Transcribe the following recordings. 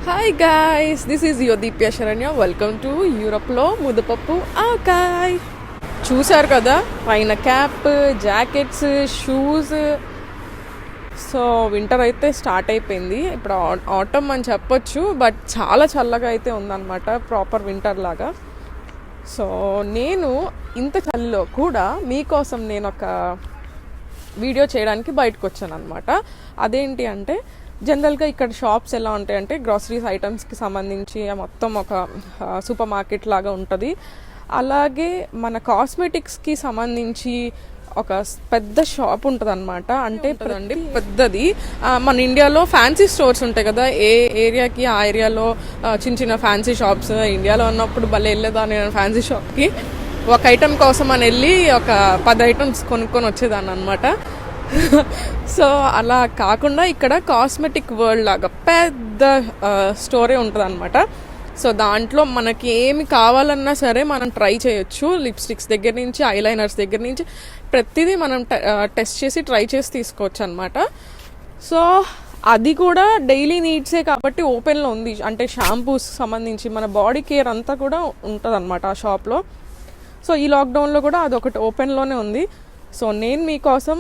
Hi guys, this is Yuvadeepya Saranya. Welcome to యూరప్లో ముద్దపప్పు ఆకాయ్. చూసారు కదా, పైన cap, jackets, shoes. So winter అయితే స్టార్ట్ అయిపోయింది. ఇప్పుడు ఆటమ్ అని చెప్పొచ్చు, బట్ చాలా చల్లగా అయితే ఉందన్నమాట, ప్రాపర్ వింటర్ లాగా. సో నేను ఇంత చలిలో కూడా మీకోసం నేను ఒక వీడియో చేయడానికి బయటకు వచ్చాను అనమాట. అదేంటి అంటే, జనరల్గా ఇక్కడ షాప్స్ ఎలా ఉంటాయంటే గ్రాసరీస్ ఐటమ్స్కి సంబంధించి మొత్తం ఒక సూపర్ మార్కెట్ లాగా ఉంటుంది. అలాగే మన కాస్మెటిక్స్కి సంబంధించి ఒక పెద్ద షాప్ ఉంటుంది అనమాట. అంటే పెద్దది. మన ఇండియాలో ఫ్యాన్సీ స్టోర్స్ ఉంటాయి కదా, ఏ ఏరియాకి ఆ ఏరియాలో చిన్న చిన్న ఫ్యాన్సీ షాప్స్. ఇండియాలో ఉన్నప్పుడు భలే వెళ్ళేదాన్ని నేను ఫ్యాన్సీ షాప్కి. ఒక ఐటమ్ కోసం అని వెళ్ళి ఒక 10 ఐటమ్స్ కొనుక్కొని వచ్చేదాన్ని అనమాట. సో అలా కాకుండా ఇక్కడ కాస్మెటిక్ వరల్డ్ లాగా పెద్ద స్టోరే ఉంటుంది అనమాట. సో దాంట్లో మనకి ఏమి కావాలన్నా సరే మనం ట్రై చేయొచ్చు. లిప్స్టిక్స్ దగ్గర నుంచి, ఐలైనర్స్ దగ్గర నుంచి ప్రతిదీ మనం టెస్ట్ చేసి ట్రై చేసి తీసుకోవచ్చు అనమాట. సో అది కూడా డైలీ నీడ్సే కాబట్టి ఓపెన్లో ఉంది. అంటే షాంపూస్ సంబంధించి మన బాడీ కేర్ అంతా కూడా ఉంటుంది అనమాట ఆ షాప్లో. సో ఈ లాక్డౌన్లో కూడా అదొకటి ఓపెన్లోనే ఉంది. సో నేను మీకోసం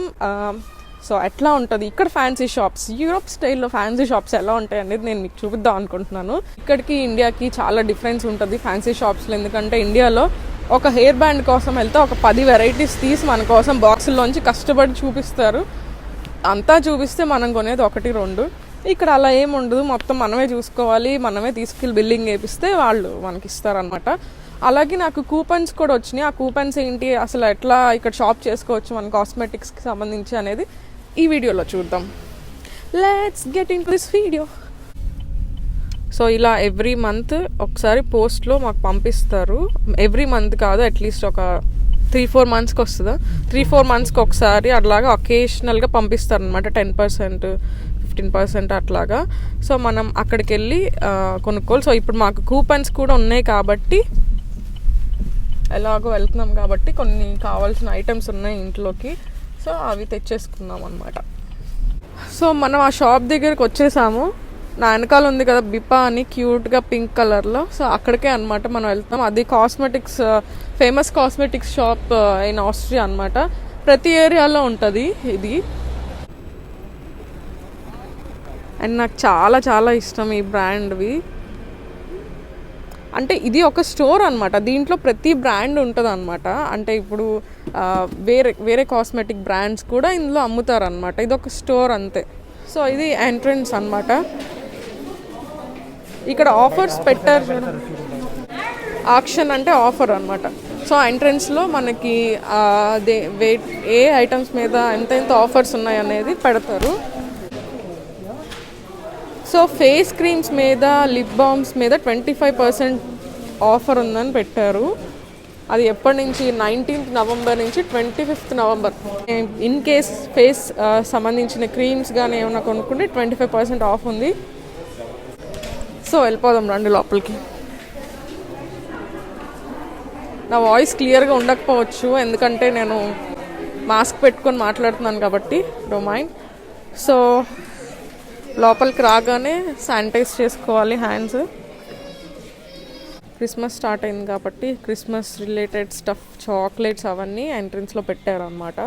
సో ఎట్లా ఉంటుంది ఇక్కడ ఫ్యాన్సీ షాప్స్, యూరోప్ స్టైల్లో ఫ్యాన్సీ షాప్స్ ఎలా ఉంటాయి అనేది నేను మీకు చూపిద్దాం అనుకుంటున్నాను. ఇక్కడికి ఇండియాకి చాలా డిఫరెన్స్ ఉంటుంది ఫ్యాన్సీ షాప్స్లో. ఎందుకంటే ఇండియాలో ఒక హెయిర్ బ్యాండ్ కోసం వెళ్తే ఒక 10 వెరైటీస్ తీసి మన కోసం బాక్సుల్లోంచి కష్టపడి చూపిస్తారు. అంతా చూపిస్తే మనం కొనేది 1-2. ఇక్కడ అలా ఏమి ఉండదు. మొత్తం మనమే చూసుకోవాలి, మనమే తీసుకెళ్ళి బిల్లింగ్ వేపిస్తే వాళ్ళు మనకి ఇస్తారనమాట. అలాగే నాకు కూపన్స్ కూడా వచ్చినాయి. ఆ కూపన్స్ ఏంటి, అసలు ఎట్లా ఇక్కడ షాప్ చేసుకోవచ్చు మన కాస్మెటిక్స్కి సంబంధించి అనేది ఈ వీడియోలో చూద్దాం. Let's get in to this video. So ఇలా ఎవ్రీ మంత్ ఒకసారి పోస్ట్లో మాకు పంపిస్తారు. ఎవ్రీ మంత్ కాదు, అట్లీస్ట్ ఒక 3-4 మంత్స్కి వస్తుందా, 3-4 మంత్స్కి ఒకసారి అట్లాగా ఒకేషనల్గా పంపిస్తారు అనమాట. 10%, 15% అట్లాగా. సో మనం అక్కడికి వెళ్ళి కొనుక్కోవాలి. సో ఇప్పుడు మాకు కూపన్స్ కూడా ఉన్నాయి కాబట్టి, ఎలాగో వెళ్తున్నాం కాబట్టి కొన్ని కావాల్సిన ఐటమ్స్ ఉన్నాయి ఇంట్లోకి. సో అవి తెచ్చేసుకున్నాం అనమాట. సో మనం ఆ షాప్ దగ్గరికి వచ్చేసాము. నా వెనకాల ఉంది కదా బిపా అని, క్యూట్గా పింక్ కలర్లో. సో అక్కడికే అనమాట మనం వెళ్తాం. అది cosmetics, famous cosmetics shop in Austria అనమాట. ప్రతి ఏరియాలో ఉంటుంది ఇది. అండ్ నాకు చాలా చాలా ఇష్టం ఈ బ్రాండ్వి. అంటే ఇది ఒక స్టోర్ అనమాట, దీంట్లో ప్రతి బ్రాండ్ ఉంటుంది అనమాట. అంటే ఇప్పుడు వేరే కాస్మెటిక్ బ్రాండ్స్ కూడా ఇందులో అమ్ముతారు అనమాట. ఇది ఒక స్టోర్ అంతే. సో ఇది ఎంట్రన్స్ అనమాట. ఇక్కడ ఆఫర్స్ పెట్టారు. ఆక్షన్ అంటే ఆఫర్ అనమాట. సో ఎంట్రన్స్లో మనకి అదే ఏ ఐటమ్స్ మీద ఎంత ఆఫర్స్ ఉన్నాయి అనేది పెడతారు. సో ఫేస్ క్రీమ్స్ మీద, లిప్ బామ్స్ మీద 25% ఆఫర్ ఉందని పెట్టారు. అది ఎప్పటి నుంచి, 19th నవంబర్ నుంచి 25th November. In case face సంబంధించిన క్రీమ్స్ కానీ ఏమైనా కొనుక్కుంటే 25% ఆఫ్ ఉంది. సో వెళ్ళిపోదాం రండి లోపలికి. నా వాయిస్ క్లియర్గా ఉండకపోవచ్చు, ఎందుకంటే నేను మాస్క్ పెట్టుకొని మాట్లాడుతున్నాను కాబట్టి, డోంట్ మైండ్. సో లోపలికి రాగానే శానిటైజ్ చేసుకోవాలి హ్యాండ్స్. క్రిస్మస్ స్టార్ట్ అయింది కాబట్టి క్రిస్మస్ రిలేటెడ్ స్టఫ్, చాక్లెట్స్ అవన్నీ ఎంట్రన్స్లో పెట్టారనమాట.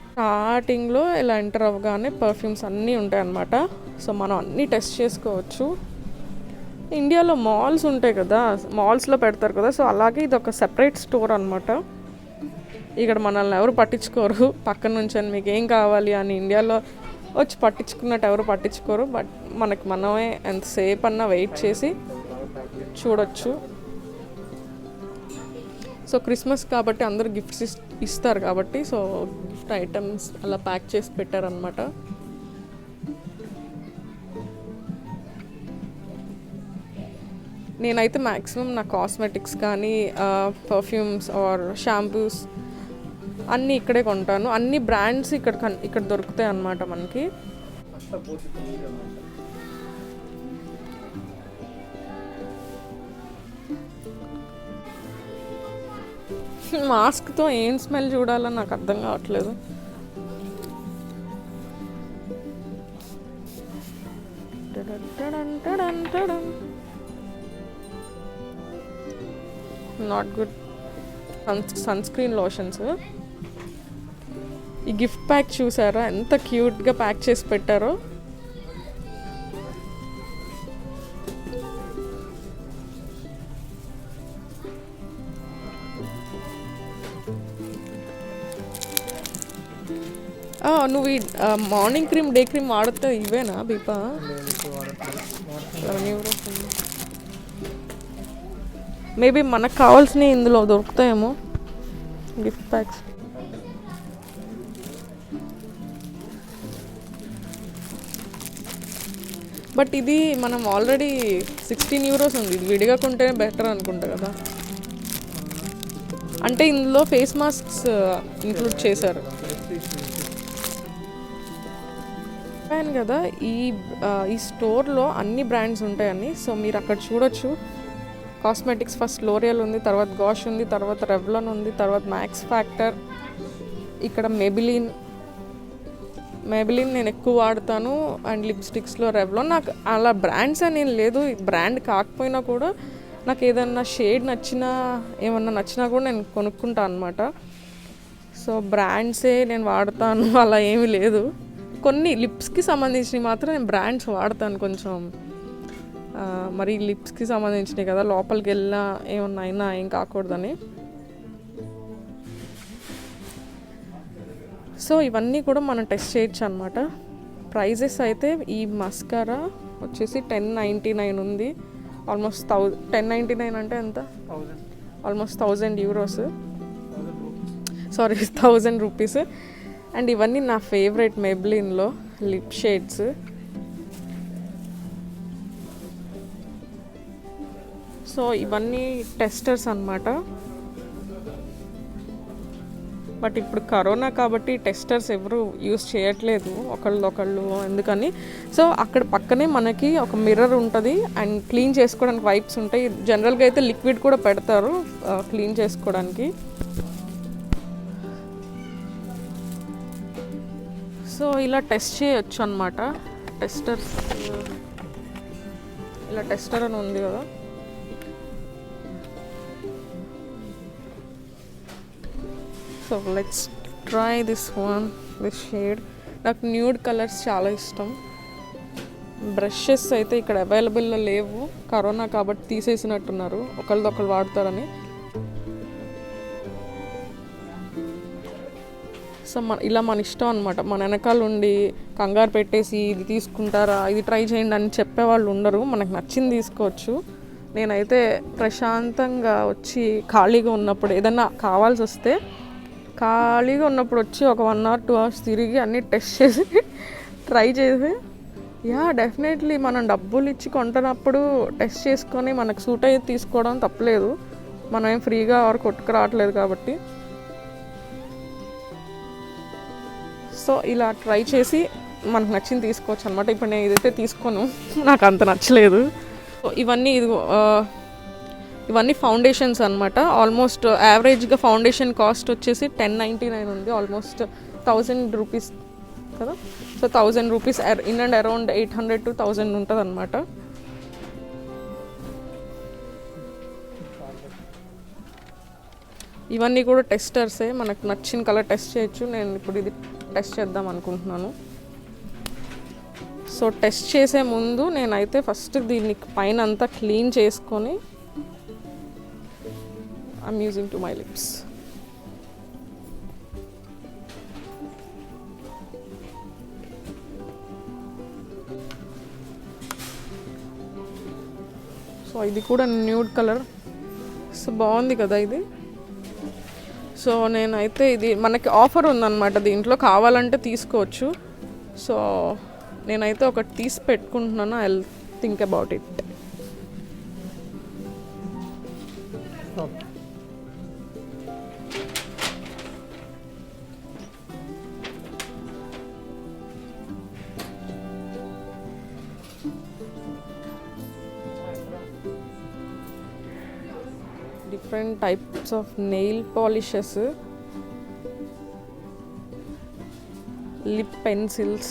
స్టార్టింగ్లో ఇలా ఎంటర్ అవ్వగానే పర్ఫ్యూమ్స్ అన్నీ ఉంటాయి అన్నమాట. సో మనం అన్నీ టెస్ట్ చేసుకోవచ్చు. ఇండియాలో మాల్స్ ఉంటాయి కదా, మాల్స్లో పెడతారు కదా. సో అలాగే ఇది ఒక సెపరేట్ స్టోర్ అనమాట. ఇక్కడ మనల్ని ఎవరు పట్టించుకోరు. పక్కన నుంచి మీకు ఏం కావాలి అని ఇండియాలో వచ్చి పట్టించుకున్నట్టు ఎవరు పట్టించుకోరు. బట్ మనమే ఎంతసేపు అన్నా వెయిట్ చేసి చూడొచ్చు. సో క్రిస్మస్ కాబట్టి అందరూ గిఫ్ట్స్ ఇస్తారు కాబట్టి, సో గిఫ్ట్ ఐటమ్స్ అలా ప్యాక్ చేసి పెట్టారనమాట. నేనైతే మ్యాక్సిమం నా కాస్మెటిక్స్ కానీ, పర్ఫ్యూమ్స్ ఆర్ షాంపూస్ అన్నీ ఇక్కడే కొంటాను. అన్ని బ్రాండ్స్ ఇక్కడ దొరుకుతాయి అన్నమాట మనకి. మాస్క్తో ఏం స్మెల్ చూడాలని నాకు అర్థం కావట్లేదు. Not good. Sunscreen lotions. ఈ గిఫ్ట్ ప్యాక్ చూసారా ఎంత క్యూట్గా ప్యాక్ చేసి పెట్టారో. నువ్వు ఈ మార్నింగ్ క్రీమ్ డే క్రీమ్ వాడితే ఇవేనా దీపా? 11 euros. మేబీ మనకు కావాల్సినవి ఇందులో దొరుకుతాయేమో గిఫ్ట్ ప్యాక్స్. బట్ ఇది మనం ఆల్రెడీ 16 euros ఉంది. ఇది విడిగా కొంటేనే బెటర్ అనుకుంటా కదా. అంటే ఇందులో ఫేస్ మాస్క్స్ ఇంక్లూడ్ చేశారు కదా. ఈ స్టోర్లో అన్ని బ్రాండ్స్ ఉంటాయని. సో మీరు అక్కడ చూడొచ్చు. కాస్మెటిక్స్ ఫస్ట్ లోరియల్ ఉంది, తర్వాత గాష్ ఉంది, తర్వాత రెవ్లాన్ ఉంది, తర్వాత మ్యాక్స్ ఫ్యాక్టర్, ఇక్కడ మెబిలిన్ నేను ఎక్కువ వాడతాను. అండ్ లిప్స్టిక్స్లో రెవ్లాన్. నాకు అలా బ్రాండ్స్ అని ఏం లేదు. బ్రాండ్ కాకపోయినా కూడా నాకు ఏదన్నా షేడ్ నచ్చినా ఏమన్నా నచ్చినా కూడా నేను కొనుక్కుంటాను అనమాట. సో బ్రాండ్సే నేను వాడతాను అలా ఏమీ లేదు. కొన్ని లిప్స్కి సంబంధించినవి మాత్రం నేను బ్రాండ్స్ వాడతాను కొంచెం. మరి లిప్స్కి సంబంధించినవి కదా, లోపలికి వెళ్ళినా ఏమన్నా అయినా ఏం కాకూడదని. సో ఇవన్నీ కూడా మనం టెస్ట్ చేయొచ్చు అనమాట. ప్రైజెస్ అయితే ఈ మస్కారా వచ్చేసి 1099 ఉంది. ఆల్మోస్ట్ 1099 అంటే ఎంత? Almost 1000 euros. Sorry 1000 rupees. And ఇవన్నీ నా ఫేవరెట్ మెబ్లిన్లో లిప్ షేడ్స్. సో ఇవన్నీ టెస్టర్స్ అన్నమాట. బట్ ఇప్పుడు కరోనా కాబట్టి టెస్టర్స్ ఎవరు యూస్ చేయట్లేదు ఒకళ్ళు ఎందుకని. సో అక్కడ పక్కనే మనకి ఒక మిర్రర్ ఉంటుంది అండ్ క్లీన్ చేసుకోవడానికి వైప్స్ ఉంటాయి. జనరల్గా అయితే లిక్విడ్ కూడా పెడతారు క్లీన్ చేసుకోవడానికి. సో ఇలా టెస్ట్ చేయొచ్చు అనమాట. టెస్టర్స్ ఇలా టెస్టర్ అని ఉంది కదా. So let's try this shade. నాకు న్యూడ్ కలర్స్ చాలా ఇష్టం. బ్రషెస్ అయితే ఇక్కడ అవైలబుల్లో లేవు, కరోనా కాబట్టి తీసేసినట్టున్నారు, ఒకళ్ళు వాడతారని. సో ఇలా మన ఇష్టం అనమాట. మన వెనకాల ఉండి కంగారు పెట్టేసి ఇది తీసుకుంటారా, ఇది ట్రై చేయండి అని చెప్పేవాళ్ళు ఉండరు. మనకు నచ్చింది తీసుకోవచ్చు. నేనైతే ప్రశాంతంగా వచ్చి ఖాళీగా ఉన్నప్పుడు ఏదన్నా కావాల్సి వస్తే ఖాళీగా ఉన్నప్పుడు వచ్చి ఒక 1 or 2 hours తిరిగి అన్నీ టెస్ట్ చేసి ట్రై చేసి డెఫినెట్లీ మనం డబ్బులు ఇచ్చి కొంటున్నప్పుడు టెస్ట్ చేసుకొని మనకు సూట్ అయ్యి తీసుకోవడం తప్పలేదు. మనం ఏం ఫ్రీగా ఎవరు కొట్టుకు రావట్లేదు కాబట్టి. సో ఇలా ట్రై చేసి మనకు నచ్చింది తీసుకోవచ్చు అనమాట. ఇప్పుడు నేను ఇదైతే తీసుకోను, నాకు అంత నచ్చలేదు. సో ఇవన్నీ ఫౌండేషన్స్ అనమాట. ఆల్మోస్ట్ యావరేజ్గా ఫౌండేషన్ కాస్ట్ వచ్చేసి 1099 ఉంది. ఆల్మోస్ట్ 1000 రూపీస్ కదా. So 1000 rupees in and around 800 to 1000 ఉంటుంది అనమాట. ఇవన్నీ కూడా టెస్టర్సే, మనకు నచ్చిన కలర్ టెస్ట్ చేయొచ్చు. నేను ఇప్పుడు ఇది టెస్ట్ చేద్దాం అనుకుంటున్నాను. సో టెస్ట్ చేసే ముందు నేనైతే ఫస్ట్ దీన్ని పైన అంతా క్లీన్ చేసుకొని I'm using to my lips. So ఇది కూడా న్యూడ్ కలర్. సో బాగుంది కదా ఇది. సో నేనైతే ఇది మనకి ఆఫర్ ఉందన్నమాట, దీంట్లో కావాలంటే తీసుకోవచ్చు. సో నేనైతే ఒకటి తీసి పెట్టుకుంటున్నాను. I will think about it. Different types of nail polishes, lip pencils,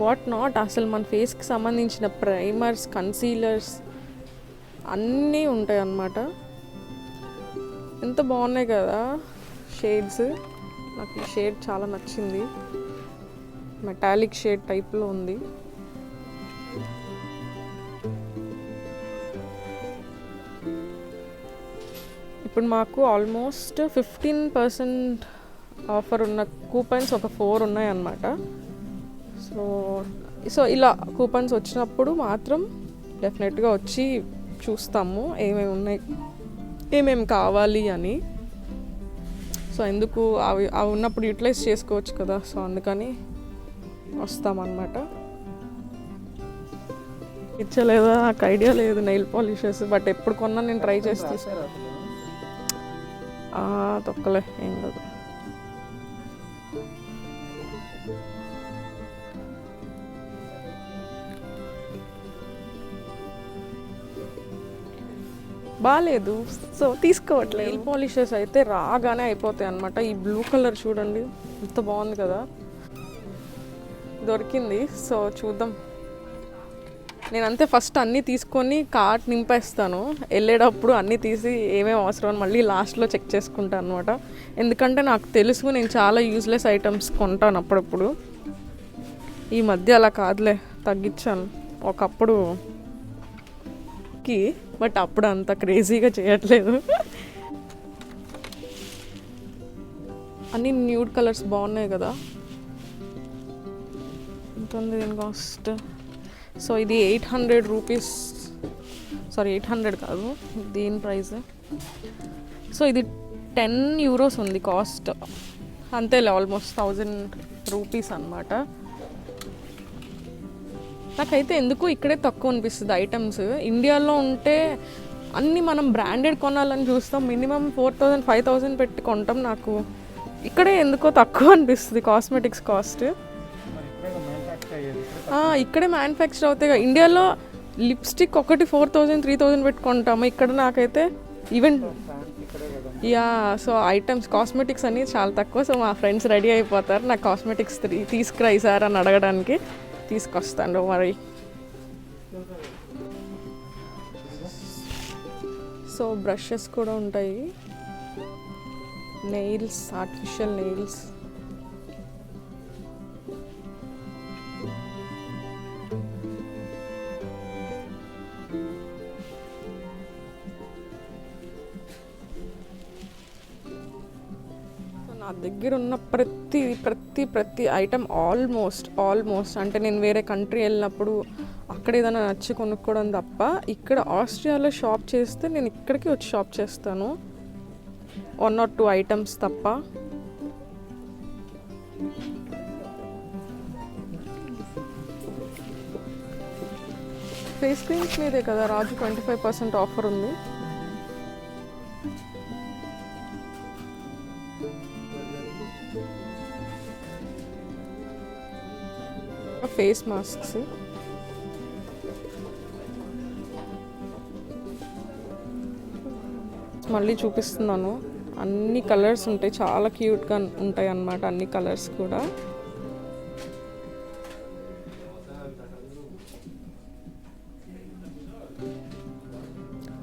what not. అసలు మన ఫేస్కి సంబంధించిన ప్రైమర్స్, కన్సీలర్స్ అన్నీ ఉంటాయి అన్నమాట. ఎంత బాగున్నాయి కదా షేడ్స్. నాకు ఈ షేడ్ చాలా నచ్చింది. మెటాలిక్ షేడ్ టైప్లో ఉంది. ఇప్పుడు మాకు ఆల్మోస్ట్ 15% ఆఫర్ ఉన్న కూపన్స్ ఒక 4 ఉన్నాయన్నమాట. సో ఇలా కూపన్స్ వచ్చినప్పుడు మాత్రం డెఫినెట్గా వచ్చి చూస్తాము ఏమేమి ఉన్నాయి, ఏమేమి కావాలి అని. సో ఎందుకు అవి ఉన్నప్పుడు యూటిలైజ్ చేసుకోవచ్చు కదా. సో అందుకని వస్తామన్నమాట. ఇచ్చలేదా నాకు ఐడియా లేదు నెయిల్ పాలిషెస్, బట్ ఎప్పుడు కొన్నా నేను ట్రై చేసి తొక్కలే ఏం లేదు. బాగాలేదు, సో తీసుకోవట్లేదు. నెయిల్ పాలిషెస్ అయితే రాగానే అయిపోతాయి అన్నమాట. ఈ బ్లూ కలర్ చూడండి ఎంత బాగుంది కదా, దొరికింది. సో చూద్దాం. నేనంతే ఫస్ట్ అన్నీ తీసుకొని కార్ట్ నింపేస్తాను. వెళ్ళేటప్పుడు అన్నీ తీసి ఏమేమి అవసరం అని మళ్ళీ లాస్ట్లో చెక్ చేసుకుంటాను అనమాట. ఎందుకంటే నాకు తెలుసు నేను చాలా యూజ్లెస్ ఐటమ్స్ కొంటాను అప్పుడప్పుడు. ఈ మధ్య అలా కాదులే, తగ్గించాను. ఒకప్పుడు బట్ అప్పుడు అంత క్రేజీగా చేయట్లేదు. అన్నీ న్యూడ్ కలర్స్ బాగున్నాయి కదా. ఎంత ఉంది దీని కాస్ట్? సో ఇది 800 రూపీస్, సారీ 800 కాదు, దీని ప్రైస్. సో ఇది 10 యూరోస్ ఉంది కాస్ట్, అంతేలే, ఆల్మోస్ట్ 1000 రూపీస్ అన్నమాట. నాకైతే ఎందుకు ఇక్కడే తక్కువ అనిపిస్తుంది ఐటమ్స్. ఇండియాలో ఉంటే అన్నీ మనం బ్రాండెడ్ కొనాలని చూస్తాం, మినిమం 4000 5000 పెట్టి కొంటాం. నాకు ఇక్కడే ఎందుకో తక్కువ అనిపిస్తుంది కాస్మెటిక్స్ కాస్ట్. ఇక్కడే మ్యానుఫ్యాక్చర్ అవుతాయి. ఇండియాలో లిప్స్టిక్ ఒకటి 4000 3000 పెట్టుకుంటాము. ఇక్కడ నాకైతే ఈవెన్ సో ఐటమ్స్ కాస్మెటిక్స్ అన్నీ చాలా తక్కువ. సో మా ఫ్రెండ్స్ రెడీ అయిపోతారు నాకు కాస్మెటిక్స్ తీసుకురా ఈసారి అని అడగడానికి. తీసుకొస్తాను మరి. సో బ్రషెస్ కూడా ఉంటాయి, నెయిల్స్, ఆర్టిఫిషియల్ నెయిల్స్. నా దగ్గర ఉన్న ప్రతి ఐటమ్ ఆల్మోస్ట్ అంటే నేను వేరే కంట్రీ వెళ్ళినప్పుడు అక్కడ ఏదైనా నచ్చి కొనుక్కోవడం తప్ప, ఇక్కడ ఆస్ట్రియాలో షాప్ చేస్తే నేను ఇక్కడికి వచ్చి షాప్ చేస్తాను, 1 or 2 ఐటమ్స్ తప్ప. ఫేస్ క్రీమ్స్ మీదే కదా రాజు 25% ఆఫర్ ఉంది. ఫేస్ మాస్క్స్, మళ్ళీ చూపిస్తున్నాను. అన్ని కలర్స్ ఉంటాయి, చాలా క్యూట్గా ఉంటాయి అన్నమాట అన్ని కలర్స్ కూడా.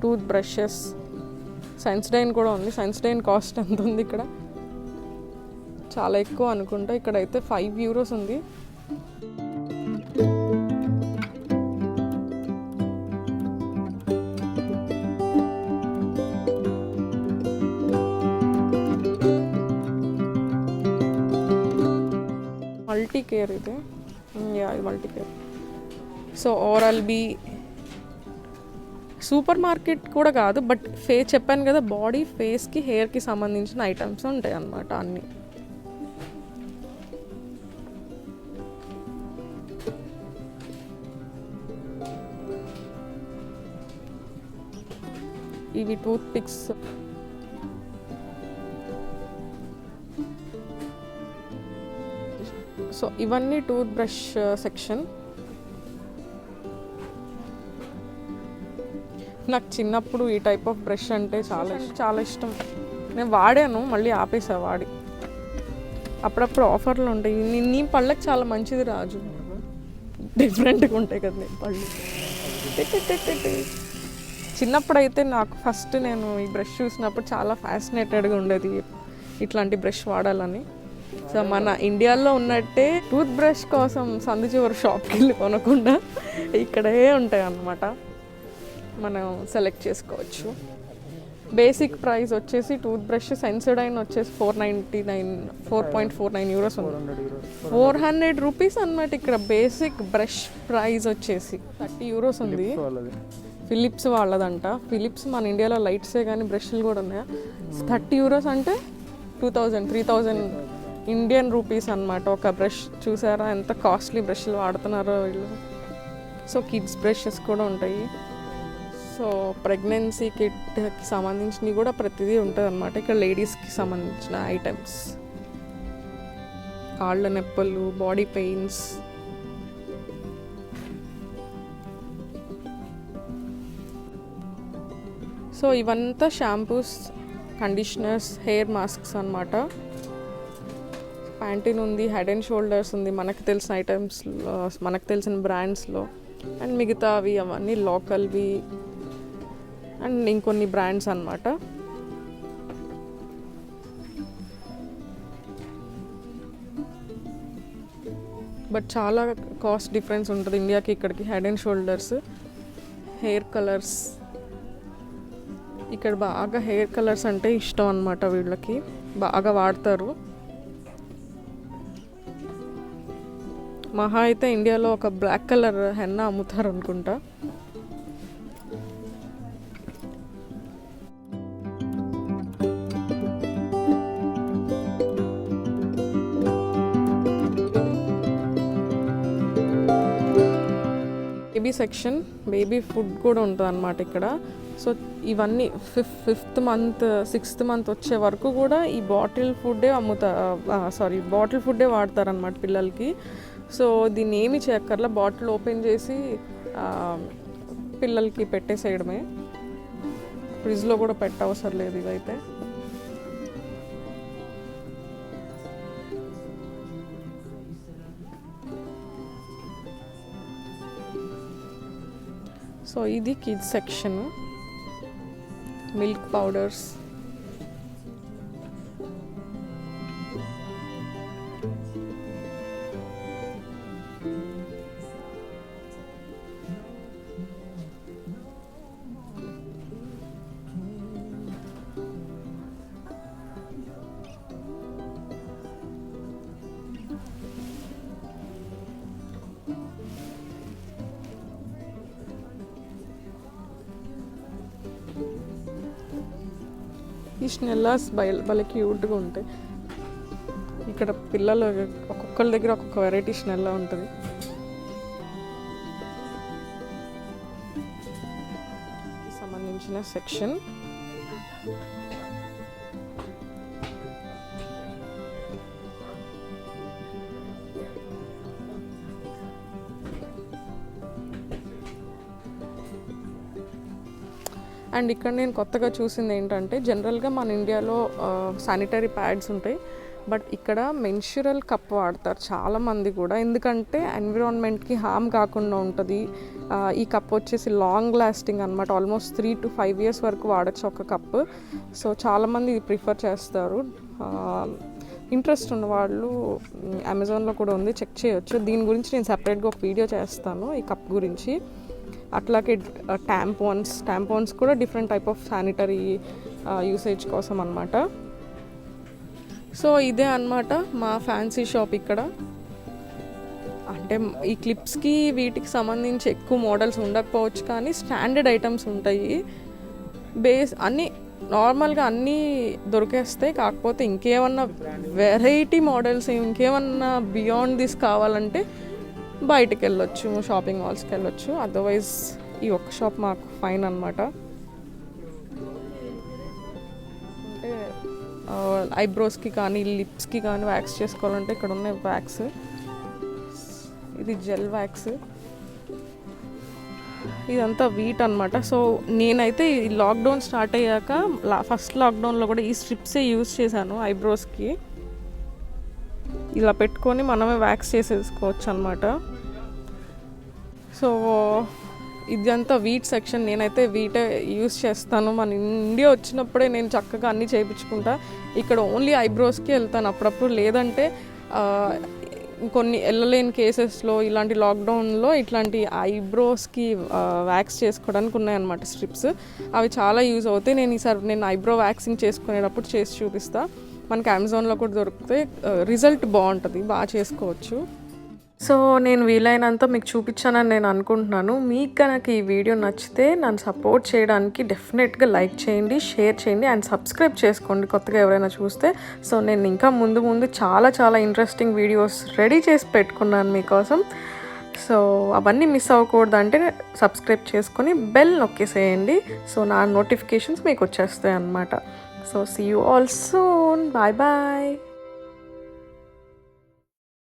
టూత్ బ్రషెస్, సన్స్క్రీన్ కూడా ఉంది. సన్స్క్రీన్ కాస్ట్ ఎంత ఉంది ఇక్కడ? చాలా ఎక్కువ అనుకుంటా. ఇక్కడైతే 5 యూరోస్ ఉంది. మల్టీ కేర్ ఇది, multi care. So oral be super market కూడా కాదు, బట్ చెప్పాను కదా బాడీ, ఫేస్కి, హెయిర్కి సంబంధించిన ఐటమ్స్ ఉంటాయి అన్నమాట అన్నీ. ఇవి టూత్ పిక్స్. సో ఇవన్నీ టూత్ బ్రష్ సెక్షన్. నాకు చిన్నప్పుడు ఈ టైప్ ఆఫ్ బ్రష్ అంటే చాలా ఇష్టం. నేను వాడాను, మళ్ళీ ఆపేసా వాడి. అప్పుడప్పుడు ఆఫర్లు ఉంటాయి. నీ పళ్ళకి చాలా మంచిది రాజు. డిఫరెంట్గా ఉంటాయి కదా నేను పళ్ళు. చిన్నప్పుడైతే నాకు ఫస్ట్ నేను ఈ బ్రష్ చూసినప్పుడు చాలా ఫ్యాసినేటెడ్గా ఉండేది ఇట్లాంటి బ్రష్ వాడాలని. సో మన ఇండియాలో ఉన్నట్టే టూత్ బ్రష్ కోసం సందు చివరి షాప్కి వెళ్ళి కొనకుండా ఇక్కడే ఉంటాయి అన్నమాట, మనం సెలెక్ట్ చేసుకోవచ్చు. బేసిక్ ప్రైస్ వచ్చేసి టూత్ బ్రష్ సెన్సోడైన్ వచ్చేసి 4.49 యూరోస్ ఉంది, 400 రూపీస్ అనమాట. ఇక్కడ బేసిక్ బ్రష్ ప్రైస్ వచ్చేసి 30 యూరోస్ ఉంది. ఫిలిప్స్ వాళ్ళదంట. ఫిలిప్స్ మన ఇండియాలో లైట్సే కానీ బ్రష్లు కూడా ఉన్నాయా. 30 యూరోస్ అంటే 3,000 ఇండియన్ రూపీస్ అనమాట ఒక బ్రష్. చూసారా ఎంత కాస్ట్లీ బ్రష్లు వాడుతున్నారో వీళ్ళు. సో కిడ్స్ బ్రషెస్ కూడా ఉంటాయి. సో ప్రెగ్నెన్సీ కిట్కి సంబంధించినవి కూడా ప్రతిదీ ఉంటుంది అనమాట. ఇక్కడ లేడీస్కి సంబంధించిన ఐటమ్స్, కాళ్ళ నొప్పులు, బాడీ పెయిన్స్. సో ఇవంతా షాంపూస్, కండిషనర్స్, హెయిర్ మాస్క్స్ అనమాట. ప్యాంటీన్ ఉంది, హెడ్ అండ్ షోల్డర్స్ ఉంది మనకు తెలిసిన ఐటమ్స్లో, మనకు తెలిసిన బ్రాండ్స్లో. అండ్ మిగతావి అవన్నీ లోకల్వి అండ్ ఇంకొన్ని బ్రాండ్స్ అన్నమాట. బట్ చాలా కాస్ట్ డిఫరెన్స్ ఉంటుంది ఇండియాకి ఇక్కడికి. Head and shoulders, hair colours. ఇక్కడ బాగా హెయిర్ కలర్స్ అంటే ఇష్టం అన్నమాట, వీళ్ళకి బాగా వాడతారు. మహా అయితే ఇండియాలో ఒక బ్లాక్ కలర్ హెన్నా అమ్ముతారు అనుకుంటా. బేబీ సెక్షన్, బేబీ ఫుడ్ కూడా ఉంటుంది అన్నమాట ఇక్కడ. సో ఇవన్నీ ఫిఫ్త్ మంత్ 6th మంత్ వచ్చే వరకు కూడా ఈ బాటిల్ ఫుడ్డే బాటిల్ ఫుడ్డే వాడతారనమాట పిల్లలకి. సో దీన్ని ఏమి చేయక్కర్లా, బాటిల్ ఓపెన్ చేసి పిల్లలకి పెట్టేసేయడమే. ఫ్రిడ్జ్లో కూడా పెట్టవసరం లేదు ఇవైతే. సో ఇది కిడ్స్ సెక్షన్, మిల్క్ పౌడర్స్. ఈ స్నెల్లాస్ భలే క్యూట్గా ఉంటాయి. ఇక్కడ పిల్లలు ఒక్కొక్కరి దగ్గర ఒక్కొక్క వెరైటీ స్నెల్లా ఉంటుంది. సంబంధించిన సెక్షన్. అండ్ ఇక్కడ నేను కొత్తగా చూసింది ఏంటంటే, జనరల్గా మన ఇండియాలో శానిటరీ ప్యాడ్స్ ఉంటాయి, బట్ ఇక్కడ మెన్స్చురల్ కప్ వాడతారు చాలామంది కూడా. ఎందుకంటే ఎన్విరాన్మెంట్కి హామ్ కాకుండా ఉంటుంది. ఈ కప్ వచ్చేసి లాంగ్ లాస్టింగ్ అనమాట, ఆల్మోస్ట్ 3 to 5 years వరకు వాడచ్చు ఒక కప్. సో చాలామంది ఇది ప్రిఫర్ చేస్తారు. ఇంట్రెస్ట్ ఉన్న వాళ్ళు అమెజాన్లో కూడా ఉంది, చెక్ చేయొచ్చు. దీని గురించి నేను సపరేట్గా ఒక వీడియో చేస్తాను ఈ కప్ గురించి. అట్లాగే ట్యాంపాన్స్ కూడా different type of sanitary usage కోసం అన్నమాట. సో ఇదే అన్నమాట మా ఫ్యాన్సీ షాప్ ఇక్కడ. అంటే ఈ క్లిప్స్కి వీటికి సంబంధించి ఎక్కువ మోడల్స్ ఉండకపోవచ్చు, కానీ స్టాండర్డ్ ఐటమ్స్ ఉంటాయి. అన్నీ నార్మల్గా అన్నీ దొరికేస్తాయి. కాకపోతే ఇంకేమన్నా వెరైటీ మోడల్స్, ఇంకేమన్నా బియాండ్ దిస్ కావాలంటే బయటకు వెళ్ళొచ్చు, షాపింగ్ మాల్స్కి వెళ్ళొచ్చు. అదర్వైజ్ ఈ ఒక్క షాప్ మాకు ఫైన్ అనమాట. అంటే ఐబ్రోస్కి కానీ లిప్స్కి కానీ వ్యాక్స్ చేసుకోవాలంటే ఇక్కడ ఉన్న వ్యాక్స్. ఇది జెల్ వ్యాక్స్, ఇదంతా వీట్ అనమాట. సో నేనైతే ఈ లాక్డౌన్ స్టార్ట్ అయ్యాక ఫస్ట్ లాక్డౌన్లో కూడా ఈ స్ట్రిప్సే యూజ్ చేశాను ఐబ్రోస్కి. ఇలా పెట్టుకొని మనమే వ్యాక్స్ చేసేసుకోవచ్చు అనమాట. సో ఇదంతా వీట్ సెక్షన్. నేనైతే వీటే యూస్ చేస్తాను. మన ఇండియా వచ్చినప్పుడే నేను చక్కగా అన్నీ చేయించుకుంటా. ఇక్కడ ఓన్లీ ఐబ్రోస్కి వెళ్తాను అప్పుడప్పుడు, లేదంటే కొన్ని వెళ్ళలేని కేసెస్లో ఇలాంటి లాక్డౌన్లో ఇట్లాంటి ఐబ్రోస్కి వ్యాక్స్ చేసుకోవడానికి ఉన్నాయన్నమాట స్ట్రిప్స్. అవి చాలా యూజ్ అవుతాయి. నేను ఐబ్రో వ్యాక్సింగ్ చేసుకునేటప్పుడు చేసి చూపిస్తా. మనకి అమెజాన్లో కూడా దొరికితే రిజల్ట్ బాగుంటుంది, బాగా చేసుకోవచ్చు. సో నేను వీలైనంత మీకు చూపించానని నేను అనుకుంటున్నాను. మీకు కనుక ఈ వీడియో నచ్చితే నన్ను సపోర్ట్ చేయడానికి డెఫినెట్గా లైక్ చేయండి, షేర్ చేయండి అండ్ సబ్స్క్రైబ్ చేసుకోండి కొత్తగా ఎవరైనా చూస్తే. సో నేను ఇంకా ముందు చాలా చాలా ఇంట్రెస్టింగ్ వీడియోస్ రెడీ చేసి పెట్టుకున్నాను మీకోసం. సో అవన్నీ మిస్ అవ్వకూడదంటే సబ్స్క్రైబ్ చేసుకొని బెల్ నొక్కేసేయండి. సో నా నోటిఫికేషన్స్ మీకు వచ్చేస్తాయి అన్నమాట. So see you all soon. Bye bye.